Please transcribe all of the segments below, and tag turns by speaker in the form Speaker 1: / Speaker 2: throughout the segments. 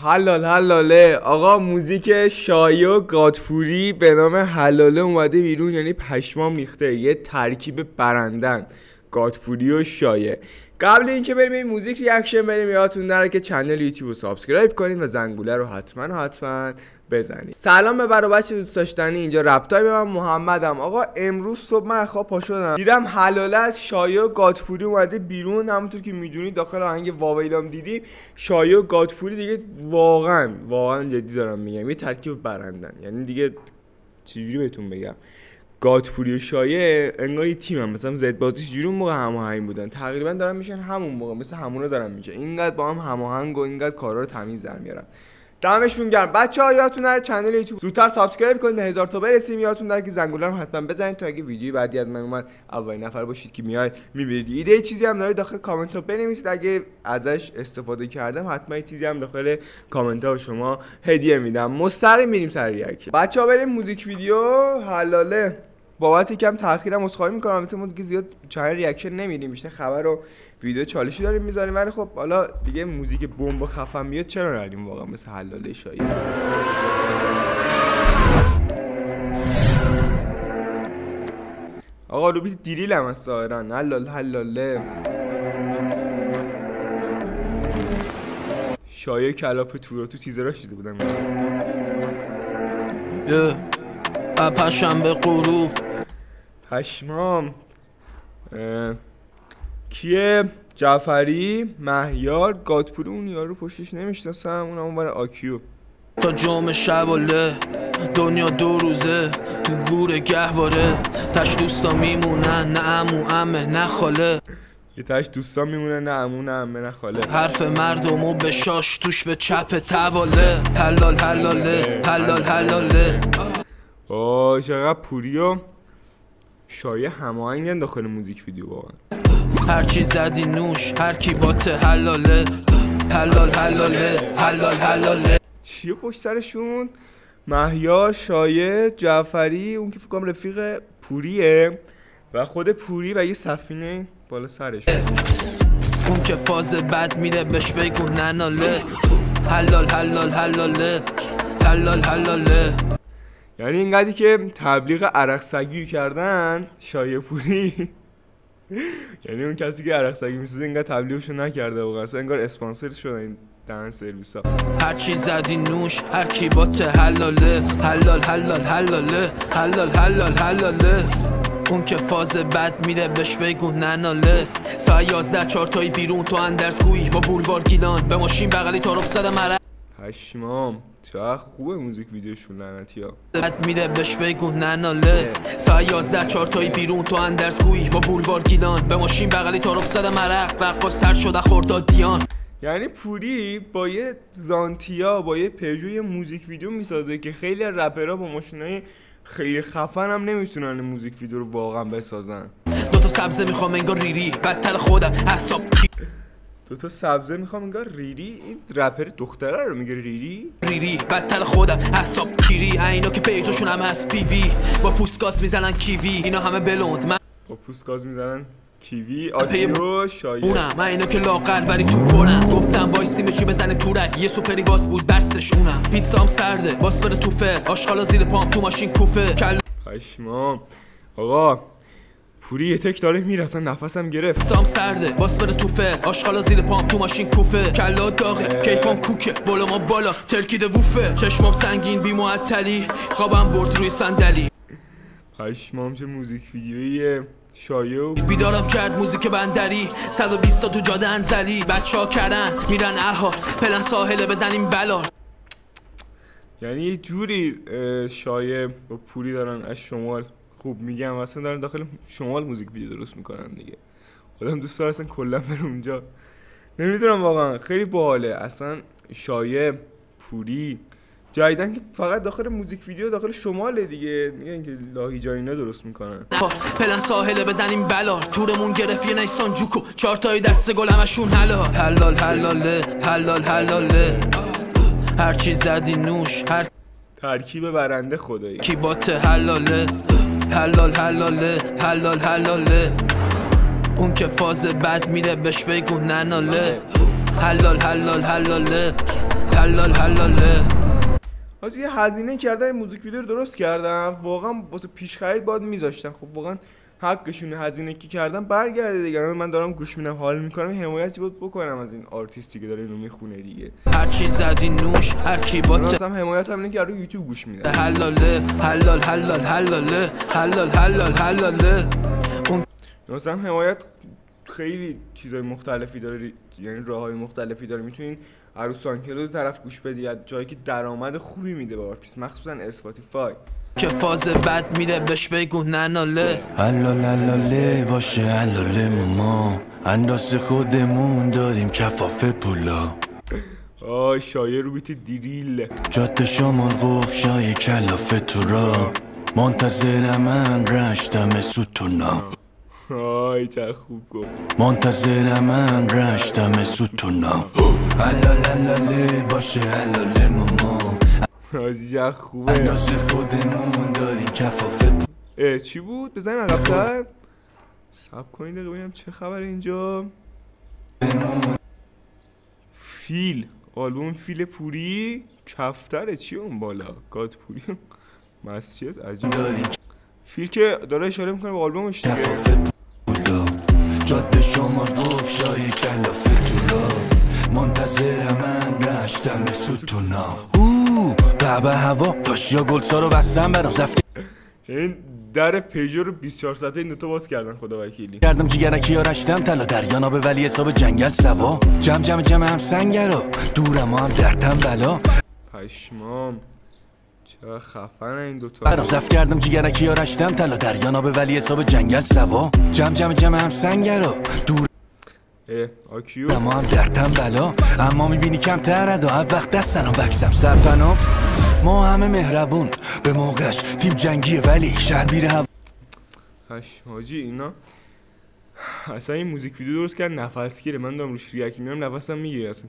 Speaker 1: حلاله آقا، موزیک شایع و گادپوری به نام حلاله اومده بیرون. یعنی پشمام ریخته، یه ترکیب برندن گادپوری و شایع. قبل اینکه بریم این موزیک ریاکشن بریم، یادتون نره که چنل یوتیوب رو سابسکرایب کنید و زنگوله رو حتما بزنید. سلام به برای بچه دوست داشتنی، اینجا رپتای من محمدم. آقا امروز صبح من خواب پا شدم دیدم حلاله از شایع و گادپوری اومده بیرون. همونطور که میدونید داخل آهنگ واویلام دیدیم شایع و گادپوری دیگه واقعا جدی دارم میگم یه ترکیب برندن. یعنی دیگه چجوری بهتون بگم، گادپوری و شایع انگار یه تیم هم. مثلا زد بازیش جوری اون موقع هماهنگ بودن، تقریبا دارن میشن همون موقع، مثل همونا دارن میشن. اینقدر با هم هماهنگ و اینقدر کارا رو تمیز در میارن. دمشون گرم. بچه‌ها یادتون نره چنل یوتیوب زودتر سابسکرایب کنید به 1000 تا برسیم. یادتون نره که زنگوله رو حتما بزنید تا اگه ویدیوی بعدی از من اومد اولین نفر باشید که میای میبینید. ایده چیزی هم دارید داخل کامنت ها بنویسید، اگه ازش استفاده کردم حتما یه چیزی هم داخل کامنت ها به شما هدیه میدم. مستقیم میریم سر ریاکشن. بچه‌ها بریم موزیک ویدیو حلاله. بابت یکم تاخیرم عذرخواهی میکنم، البته ما دیگه زیاد چنل ریاکشن نمیدیم، بیشتر خبر و ویدیو چالشی داریم میذاریم. ولی خب حالا دیگه موزیک بمب خفن بیاد چرا ندیم واقعا، مثل حلاله شایع. آقا رو بیت دیریل هم هست ظاهرا. حلاله شایع کلاف تو تیزراش دیده بودم.
Speaker 2: پشم به غروب
Speaker 1: پشمام. کیه؟ جعفری، مهیار، گادپوری. اون یارو پشتش نمیشناسم، اونم برای آکیو.
Speaker 2: تا جام شباله دنیا دو روزه تو گور گهواره، تش دوستا میمونن نه عمو عمه نه خاله.
Speaker 1: یه تش دوستا میمونن نه عمو نه عمه نه خاله.
Speaker 2: حرف مردمو به شاش توش به چپ تواله. حلاله
Speaker 1: چقدر پوری و شایع هماهنگن داخل موزیک ویدیو واقعا.
Speaker 2: هرچی زدی نوش هر کی باته حلاله. حلاله
Speaker 1: چیه پشت سرشون؟ مهیار، شایع، جعفری، اون که فکر کنم رفیق پوریه و خود پوری و یه سفینه بالا سرش.
Speaker 2: اون که فاز بد میده بهش بگو نناله. حلاله
Speaker 1: یعنی اینقدری که تبلیغ عرق سگی کردن شایع پوری یعنی اون کسی که عرق سگی میسازه اینقدر تبلیغشو نکرده واقعا، اصلا انگار اسپانسر شدن این دهن سرویس ها.
Speaker 2: هر چی زدی نوش هر کی باته حلاله. حلاله اون که فاز بد میده بهش بگو نناله. ساعت 11 4 تایی بیرون تو اندرزگویی با بولوار گیلان، به ماشین بغلی تعارف زده مرا.
Speaker 1: پشمام چقدر خوبه موزیک ویدیوشون لعنتی ها.
Speaker 2: بد میده بهش بگو نناله. ساعت 11 4 تایی بیرون تو اندرزگویی با بولوار گیلان، به ماشین بغلی تعارف زده مرق رقاص سر شده خرداد دیان.
Speaker 1: یعنی پوری با یه زانتیا با یه پژو موزیک ویدیو میسازه که خیلی رپرها با ماشینای خیلی خفن هم نمیتونن موزیک ویدیو رو واقعا بسازن.
Speaker 2: دوتا سبزه میخوام انگار ریری بدتر خودم حساب.
Speaker 1: دوتا سبزه میخوام انگار ریری. این رپر دختره رو میگه ریری
Speaker 2: بدتر خودم حساب گیری. اینا که پیجاشون هم هست پی وی با پوست گاز میزنن کیوی. اینا همه بلوند من
Speaker 1: با پوست گاز میزنن کیوی. آتیو شایع
Speaker 2: اونم من اینا که لاغر ولی تو کنم. گفتم وایسی میشی بزنه تورک، یه سوپری باس بود دستش اونم. پیتزام سرده باس بره تو فر، آشغالا زیر پام تو ماشین کوفه.
Speaker 1: پشمام. آقا پوری یه تک داره میره، اصلا نفسم گرفت.
Speaker 2: پیتزام سرده باس بره تو فر، آشغالا زیر پام تو ماشین کوفه. کلا داغه کیفام کوکه بالا ما بالا ترکیده ووفه. چشمام سنگین بی معطلی خوابم برد روی صندلی.
Speaker 1: پشمام چه موزیک ویدیویه شایع.
Speaker 2: بیدارم کرد موزیک بندری 120 تا تو جاده انزلی. بچه‌ها کردن میرن احال پلن ساحله بزنیم بلال.
Speaker 1: یعنی یه جوری شایع با پوری دارن از شمال خوب میگم، اصلا دارن داخل شمال موزیک ویدیو درست میکنن دیگه. آدم دوست داره اصلا کلا بره اونجا. نمیدونم واقعا خیلی باحاله. اصلا شایع پوری جایدن که فقط داخل موزیک ویدیو داخل شماله دیگه، میگن که لاهیجا اینا درست میکنن.
Speaker 2: پلن ساحله بزنیم بلال تورمون گرفت یه نیسان جوکو 4 تایی دست گل همشون حلاله هر چی زدی نوش هر
Speaker 1: ترکیب برنده خدایی.
Speaker 2: کی باته حلاله. اون که فاز بد میده بهش بگو نناله. حلال حلاله.
Speaker 1: حاجی یه هزینه کردن این موزیک ویدیو رو درست کردم، واقعا واسه پیش خرید باید میذاشتن. خب واقعا حقشونه، هزینه که کردم برگرده دیگه. من دارم گوش میدم حال میکنم، حمایتی بود بکنم از این آرتیستی که داره اینو میخونه دیگه.
Speaker 2: هر چی زدی نوش، هر کی با
Speaker 1: مثلا حمایت هم اینه که رو یوتیوب گوش میدم.
Speaker 2: حلاله حلال حلال حلاله حلال حلال حلاله.
Speaker 1: مثلا حمایت خیلی چیزای مختلفی داره، یعنی راههای مختلفی داره. میتونین عروس سانکلوز طرف گوش بدی، از جایی که درآمد خوبی میده به آرتیست، مخصوصا اسپاتیفای
Speaker 2: که فاز بد میده بهش بگو نناله.
Speaker 3: حلال حلاله باشه حلاله ماما، انداز خودمون داریم کفاف پولا.
Speaker 1: شایع رو بیت دیریل
Speaker 3: جاده شمال قف شای کلافه تو را، منتظر من رشتم ستونا.
Speaker 1: چه خوب گفت.
Speaker 3: منتظر من رشتم ستونا. حلال حلاله باشه حلاله ماما،
Speaker 1: چه خوبه.
Speaker 3: انداز خودمون داریم کفاف.
Speaker 1: چی بود؟ بزنیم عقب‌تر. سب کنید ببینم چه خبر اینجا. فیل، آلبوم فیل پوری. کفتره چیه اون بالا؟ گاد پوری مسجد عجیب. فیل که داره اشاره میکنه به آلبومش دیگه.
Speaker 3: جاده شما گفت شای کلافه تو را، منتظر من رشتم ستونا. به هوا داشیا گلسا رو بستم برام زفت.
Speaker 1: این در پیجو رو 24 ساعته این دوتا باز کردن، خدا وکیلی.
Speaker 3: کردم جیگرکی ها رشتم طلا دریانا به ولی حساب جنگل سوا. جمع هم سنگرا دورم هم دردم بلا.
Speaker 1: پشمام چه خفن این دوتا.
Speaker 3: برام زفت کردم جیگرکی ها رشتم طلا دریانا به ولی حساب جنگل سوا. جمع هم سنگرا دور
Speaker 1: آکیو
Speaker 3: ما هم دردم بلا. اما میبینی کم ترد و وقت دستن و بکسم سرپنام. ما همه مهربون به موقعش، تیم جنگیه ولی شهر بیره هوا.
Speaker 1: حاجی اینا اصلا این موزیک ویدیو درست کرد نفسگیره. من دارم روش ریاکت میام نفسم میگیره. اصلا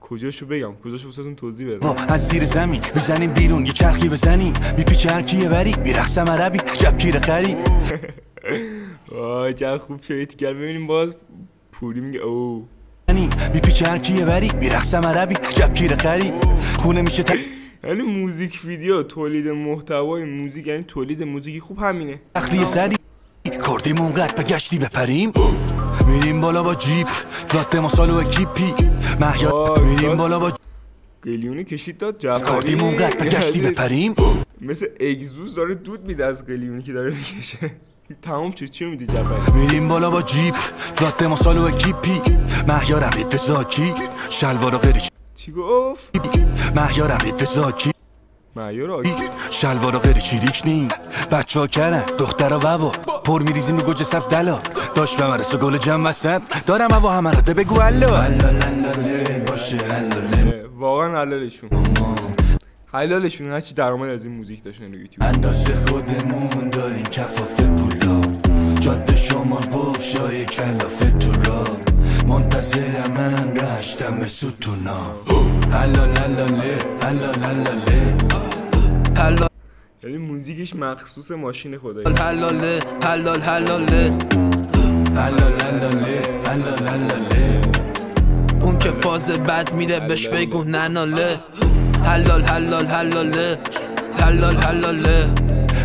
Speaker 1: کجاشو بگم، کجاشو واسهتون توضیح بدم.
Speaker 3: از زیر زمین میزنیم بیرون یه چرخی بزنیم، میپیچه هر کیه وری میرقصم عربی عجب کیره خری.
Speaker 1: چه خوب شدید گر. ببینیم باز پوری میگه او
Speaker 3: میپیچه هر کیه وری میرقصم عربی عجب کیره خری. خونه میشه
Speaker 1: یعنی موزیک ویدیو، تولید محتوای موزیک، یعنی تولید موزیکی خوب همینه.
Speaker 3: تخلیه سری کردیم اونقدر بگشتی بپریم، میریم بالا با جیپ رات مسالو اکیپی مهیار. میریم بالا با
Speaker 1: قلیونی کشید داد جعفری.
Speaker 3: کردیم اونقدر بگشتی بپریم.
Speaker 1: مثل اگزوز داره دود میده از قلیونی که داره میکشه. تمام چی میدی جعفری.
Speaker 3: میریم بالا با جیپ رات مسالو اکیپی مهیارم رید زاکی شلوار غیری.
Speaker 1: چی گفت؟
Speaker 3: مهیارم رید زاکی
Speaker 1: مهیار
Speaker 3: شلوار غیری چیریک نی. بچه ها کرن دخترها ووا پر میریزیم رو گوجه سبز دلا. داشت به مرسو گل جمع وسط دارم هوا همه را ده بگو هلو. حلاله باشه حلاله
Speaker 1: واقعا حلالشون هرچی درآمد از این موزیک داشتن رو یوتیوب.
Speaker 3: اندازه خودمون داریم کفاف پولا. جاده شمال قف شای کلافه تو را، منتظر من رشتم ستونا. حلال حلاله حلال حلاله
Speaker 2: حلال
Speaker 1: یعنی موزیکش مخصوص ماشین خدایی.
Speaker 2: حلاله حلال حلاله
Speaker 3: حلال حلاله حلال حلاله.
Speaker 2: اون که فاز بد میده بهش بگو نناله. حلال حلال حلاله حلال حلاله.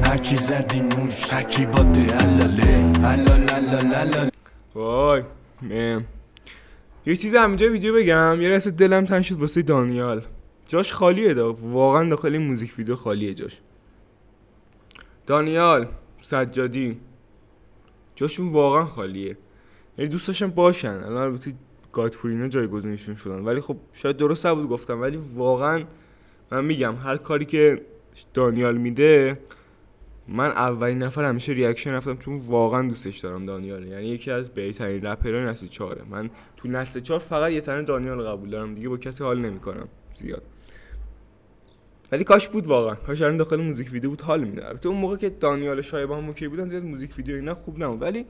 Speaker 3: هر کی زدی نوش هر کی باده حلاله حلال حلال حلاله.
Speaker 1: وای یه چیز همینجا ویدیو بگم. یه رسه دلم تنگ شد واسه دانیال. جاش خالیه واقعا داخل این موزیک ویدیو خالیه جاش. دانیال سجادی جاشون واقعا خالیه. یعنی دوست داشتم باشن. الان البته گادپورینا جایگزینشون شدن، ولی خب شاید درست نبود گفتم، ولی واقعا من میگم هر کاری که دانیال میده من اولین نفر همیشه ریاکشن رفتم، چون واقعا دوستش دارم دانیال. یعنی یکی از بهترین رپرهای نسل 4. من تو نسل 4 فقط یه تنه دانیال قبول دارم، دیگه با کسی حال نمیکنم زیاد. ولی کاش بود واقعا، کاش الان داخل موزیک ویدیو بود حال میداد. البته اون موقع که دانیال شایعه با هم اوکی بودن زیاد موزیک ویدیو اینا خوب نبود، ولی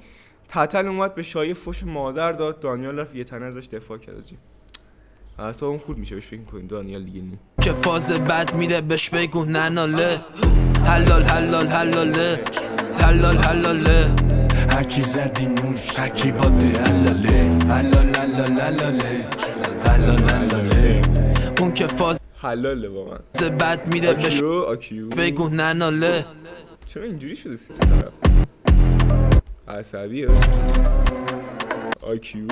Speaker 1: تتل اومد به شایعه فوش مادر داد، دانیال رفت یه تنه ازش دفاع کرد. حتی اون خود میشه بهش فکر کنید دانیال دیگه نی
Speaker 2: که فاز بد میده بهش بگو نناله. حلال حلال حلاله حلال حلاله.
Speaker 3: هر کی زدی نوش هر کی باده حلاله حلال حلال حلاله حلال حلاله.
Speaker 2: اون که فاز
Speaker 1: حلاله واقعا
Speaker 2: بد میده بهش
Speaker 1: آکیو
Speaker 2: بگو نناله.
Speaker 1: چرا اینجوری شده سی طرف عصبیه آکیو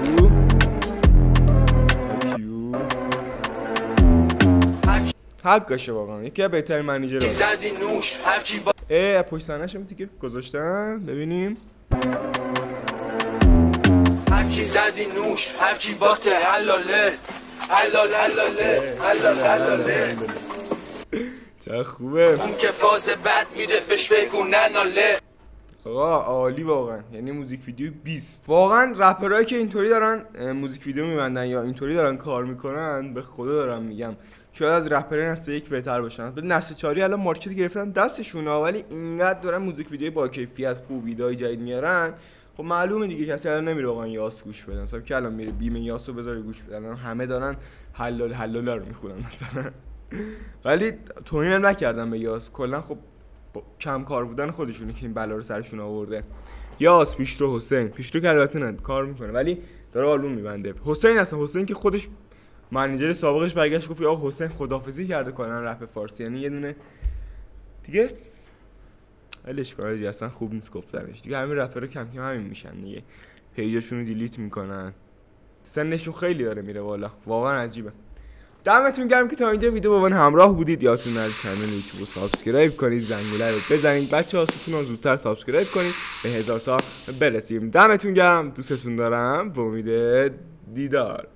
Speaker 1: حقشه واقعا یکی از بهترین منیجرها
Speaker 3: زدی نوش هرچی
Speaker 1: پشت صحنه‌ش هم دیگه گذاشتن ببینیم
Speaker 3: هرچی زدی نوش هرچی وقت حلاله حلاله
Speaker 1: چه خوبه
Speaker 3: اون که فاز بد میده بهش بگو نناله.
Speaker 1: آقا عالی واقعا یعنی موزیک ویدیو 20 واقعا رپرایی که اینطوری دارن موزیک ویدیو میبندن یا اینطوری دارن کار میکنن به خدا دارم میگم شاید از رپرای نسل یک بهتر باشن. به نسل 4 الان مارکت گرفتن دستشون ولی اینقدر دارن موزیک ویدیو با کیفیت خوب ایدای جدید میارن خب معلومه دیگه کسی الان نمیره واقعا یاس گوش بده مثلا که الان میره بیم یاسو بذاره گوش بده الان همه دارن حلال رو میخونن مثلا ولی توهین هم نکردم به یاس کلا خب کم کار بودن خودشونه که این بلا رو سرشون آورده. یاس پیشرو حسین پیشرو که البته نه کار میکنه ولی داره آلبوم میبنده. حسین اصلا حسین که خودش منیجر سابقش برگشت گفت آقا حسین خدافظی کرده کلا رپ فارسی یعنی یه دونه دیگه ولش کن دیگه اصلا خوب نیست گفتنش دیگه همین رپرها کم کم همین میشن دیگه پیجاشون رو دیلیت میکنن سنشون خیلی داره میره بالا واقعا عجیبه. دمتون گرم که تا اینجا ویدیو با من همراه بودید. یادتون نره کانال یوتیوب رو سابسکرایب کنید زنگوله رو بزنید بچه‌ها سوتون زودتر سابسکرایب کنید به 1000 تا برسیم. دمتون گرم دوستتون دارم به امید دیدار.